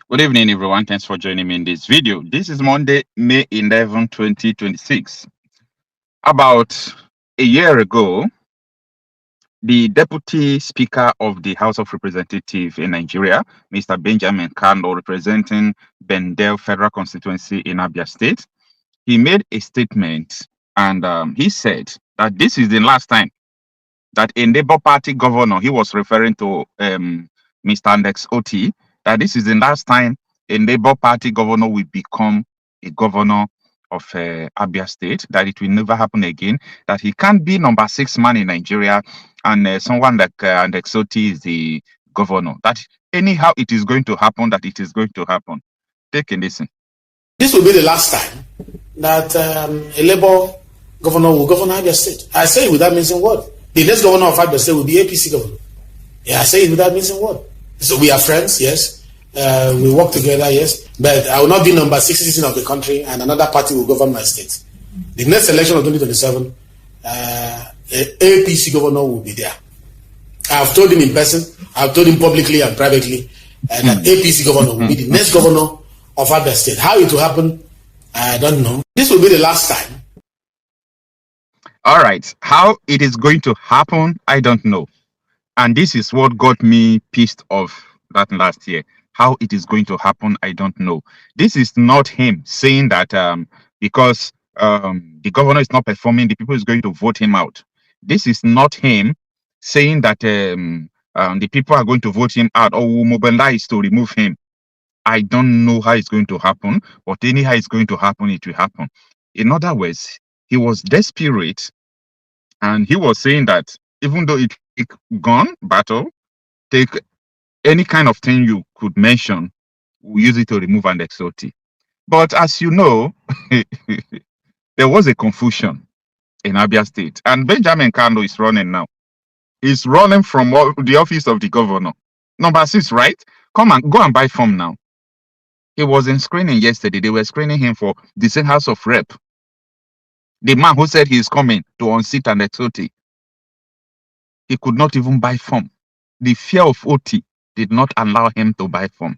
Good evening, everyone. Thanks for joining me in this video. This is Monday, May 11, 2026. About a year ago, the Deputy Speaker of the House of Representatives in Nigeria, Mr. Benjamin Kalu, representing Bendel Federal Constituency in Abia State, he made a statement and he said that this is the last time that a Labour Party governor, he was referring to Mr. Otti, that this is the last time a Labour Party governor will become a governor of Abia State, that it will never happen again, that he can't be number 6 man in Nigeria and someone like Otti is the governor. That anyhow it is going to happen, that it is going to happen. Take a listen. This will be the last time that a Labour governor will govern Abia State. I say it without missing word. The next governor of Abia State will be APC governor. Yeah, I say it without missing word. So we are friends, yes. We work together, yes. But I will not be number 6 citizen of the country and another party will govern my state. The next election of 2027, APC governor will be there. I've told him in person, I've told him publicly and privately that APC governor will be the next governor of Abia State. How it will happen, I don't know. This will be the last time. All right. How it is going to happen, I don't know. And this is what got me pissed off that last year. How it is going to happen, I don't know. This is not him saying that because the governor is not performing, the people is going to vote him out. This is not him saying that the people are going to vote him out or will mobilize to remove him. I don't know how it's going to happen, but anyhow it's going to happen, it will happen. In other words, he was desperate and he was saying that even though it gun battle, take any kind of thing you could mention, we use it to remove an Otti. But as you know, there was a confusion in Abia State, and Benjamin Kalu is running now. He's running from the office of the governor. Number 6, right? Come and go and buy form now. He was in screening yesterday. They were screening him for the same House of Rep. The man who said he's coming to unseat an Otti, he could not even buy form. The fear of Otti did not allow him to buy form.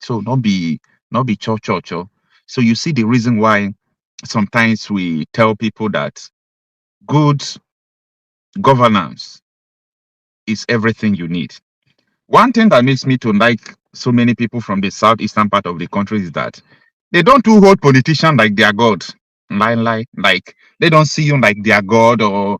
So not be cho. So you see the reason why sometimes we tell people that good governance is everything you need. One thing that makes me to like so many people from the southeastern part of the country is that they don't do hold politicians like their god. Like they don't see you like their god, or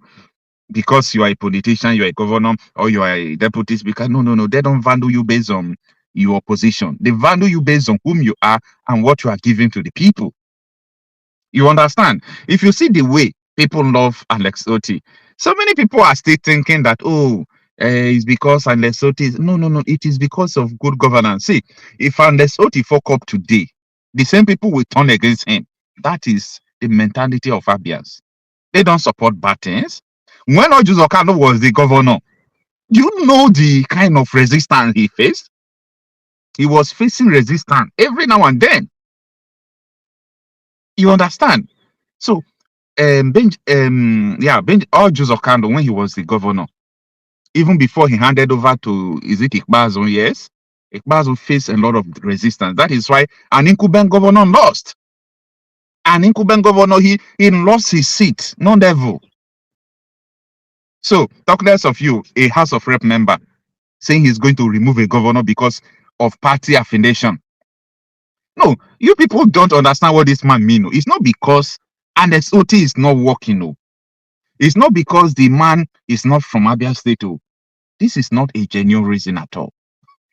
because you are a politician, you are a governor, or you are a deputy speaker. No. They don't value you based on your position. They value you based on whom you are and what you are giving to the people. You understand? If you see the way people love Otti, so many people are still thinking that, it's because Otti. No. It is because of good governance. See, if Otti fuck up today, the same people will turn against him. That is the mentality of Abians. They don't support bad things. When Ojuzo was the governor, you know the kind of resistance he faced? He was facing resistance every now and then. You understand? So, Ojuzo when he was the governor, even before he handed over to, is it Ikbazo? Yes. Ikbazo faced a lot of resistance. That is why an incumbent governor lost. An incumbent governor, he lost his seat, non-level. So, talk less of you, a House of Rep member, saying he's going to remove a governor because of party affiliation. No, you people don't understand what this man means. It's not because Otti is not working. No. It's not because the man is not from Abia State. This is not a genuine reason at all.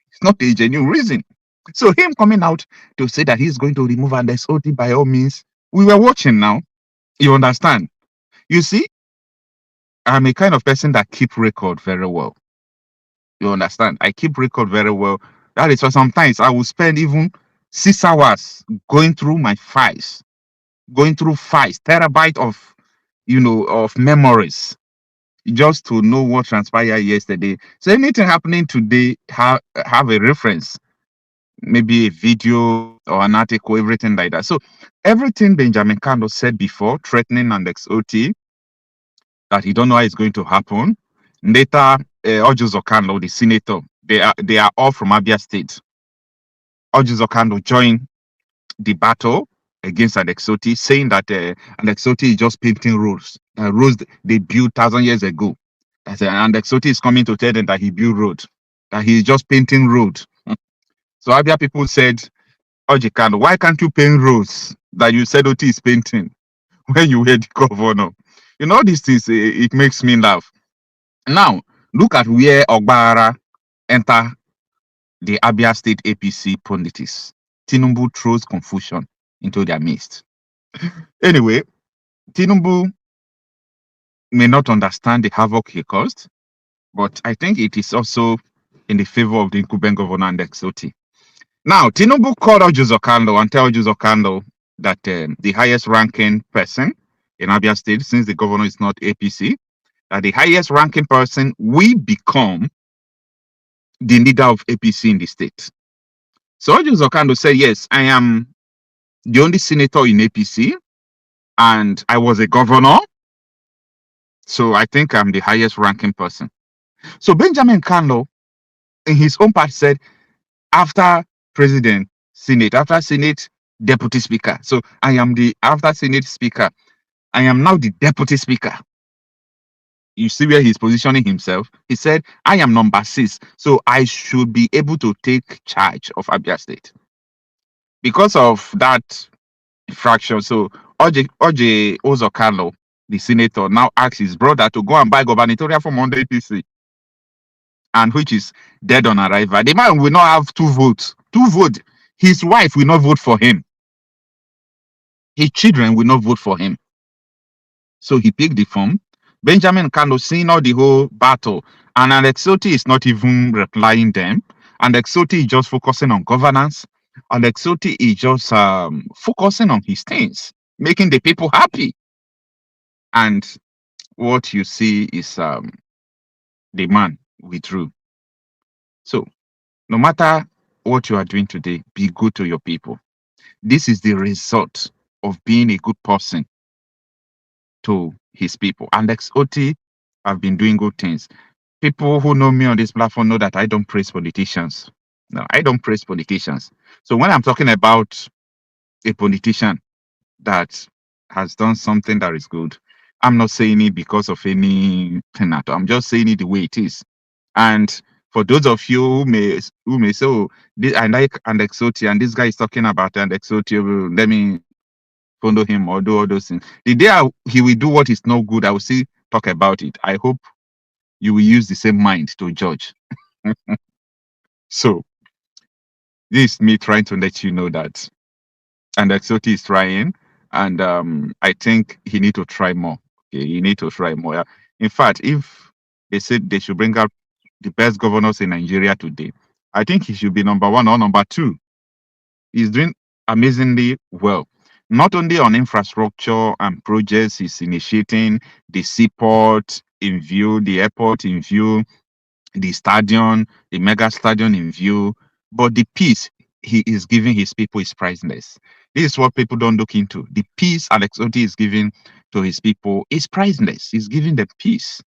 It's not a genuine reason. So him coming out to say that he's going to remove Otti by all means, we were watching now. You understand? You see, I'm a kind of person that keep record very well. You understand? I keep record very well. That is why sometimes I will spend even 6 hours going through my files, terabyte of, of memories, just to know what transpired yesterday. So anything happening today, have a reference, maybe a video or an article, everything like that. So everything Benjamin Kalu said before, threatening Otti, that he don't know how it's going to happen. Later, Ojuzo Kalu, the senator, they are all from Abia State. Ojuzokando joined the battle against Alexoti, saying that Alexoti is just painting roads, roads they built 1,000 years ago. And Alexoti is coming to tell them that he built roads, that he's just painting roads. So Abia people said, Ojikando, why can't you paint roads that you said Otti is painting when you were the governor? You know, these things, it makes me laugh. Now, look at where Ogbara enter the Abia State APC politics. Tinubu throws confusion into their midst. Anyway, Tinubu may not understand the havoc he caused, but I think it is also in the favor of the incumbent governor and Exoti. Now, Tinubu called Ojuzokando and tell Ojuzokando that the highest ranking person in Abia State, since the governor is not APC, that the highest ranking person will become the leader of APC in the state. So Ojuzokando said, yes, I am the only senator in APC, and I was a governor, so I think I'm the highest ranking person. So Benjamin Kano, in his own part, said, after president, senate, after senate, deputy speaker. So I am the, after senate speaker, I am now the deputy speaker. You see where he's positioning himself? He said, I am number 6, so I should be able to take charge of Abia State. Because of that fraction, so Oje Ozokalo, the senator, now asks his brother to go and buy gubernatorial from under APC, and which is dead on arrival. The man will not have 2 votes. 2 votes. His wife will not vote for him. His children will not vote for him. So he picked the form. Benjamin Kano seeing all the whole battle, and Alexoti is not even replying them. And Alexoti is just focusing on governance. And Alexoti is just focusing on his things, making the people happy. And what you see is the man withdrew. So no matter what you are doing today, be good to your people. This is the result of being a good person to his people. And Otti have been doing good things. People who know me on this platform know that I don't praise politicians. No, I don't praise politicians. So when I'm talking about a politician that has done something that is good, I'm not saying it because of anything at all. I'm just saying it the way it is. And for those of you who may say, oh, I like Andexoti, and this guy is talking about Andexoti, let me follow him or do all those things. The day he will do what is not good, I will still talk about it. I hope you will use the same mind to judge. So this is me trying to let you know that Andexoti is trying, and I think he need to try more. Okay, he need to try more. In fact, if they said they should bring out the best governors in Nigeria today, I think he should be number 1 or number 2. He's doing amazingly well, not only on infrastructure and projects. He's initiating the seaport in view, the airport in view, the stadium, the mega stadium in view, but the peace he is giving his people is priceless. This is what people don't look into. The peace Alex Otti is giving to his people is priceless. He's giving them peace.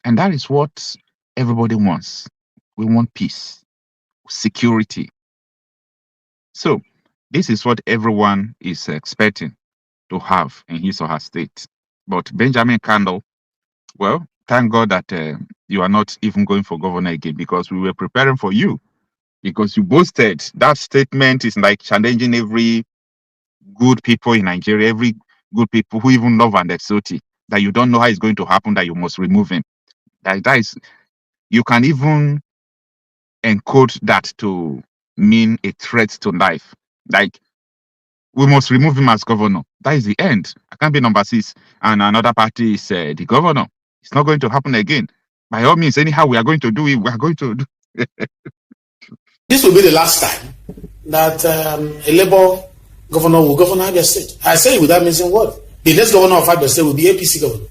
And that is what everybody wants. We want peace, security. So this is what everyone is expecting to have in his or her state. But Benjamin Kano, well, thank God that you are not even going for governor again, because we were preparing for you. Because you boasted. That statement is like challenging every good people in Nigeria, every good people who even love Andexoti, that you don't know how it's going to happen, that you must remove him. That is, you can even encode that to mean a threat to life. Like, we must remove him as governor. That is the end. I can't be number 6 and another party is the governor. It's not going to happen again. By all means, anyhow, we are going to do it. We are going to do This will be the last time that a Labour governor will govern Abia State. I say it without missing word. The next governor of Abia State will be APC governor.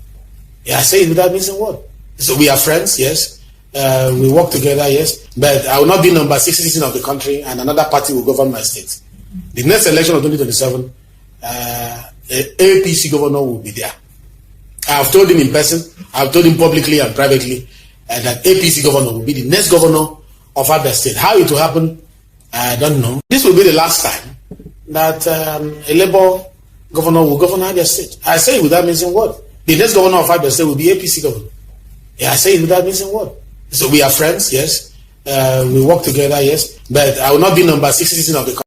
Yeah, I say it without missing word. So we are friends, yes. We work together, yes. But I will not be number 6 citizen of the country, and another party will govern my state. The next election of 2027, APC governor will be there. I have told him in person, I have told him publicly and privately that APC governor will be the next governor of Abia State. How it will happen, I don't know. This will be the last time that a Labour governor will govern Abia State. I say it without missing word. The next governor of Abia State will be APC governor. Yeah, I say it without missing word. So we are friends, yes. We work together, yes. But I will not be number 6 citizen of the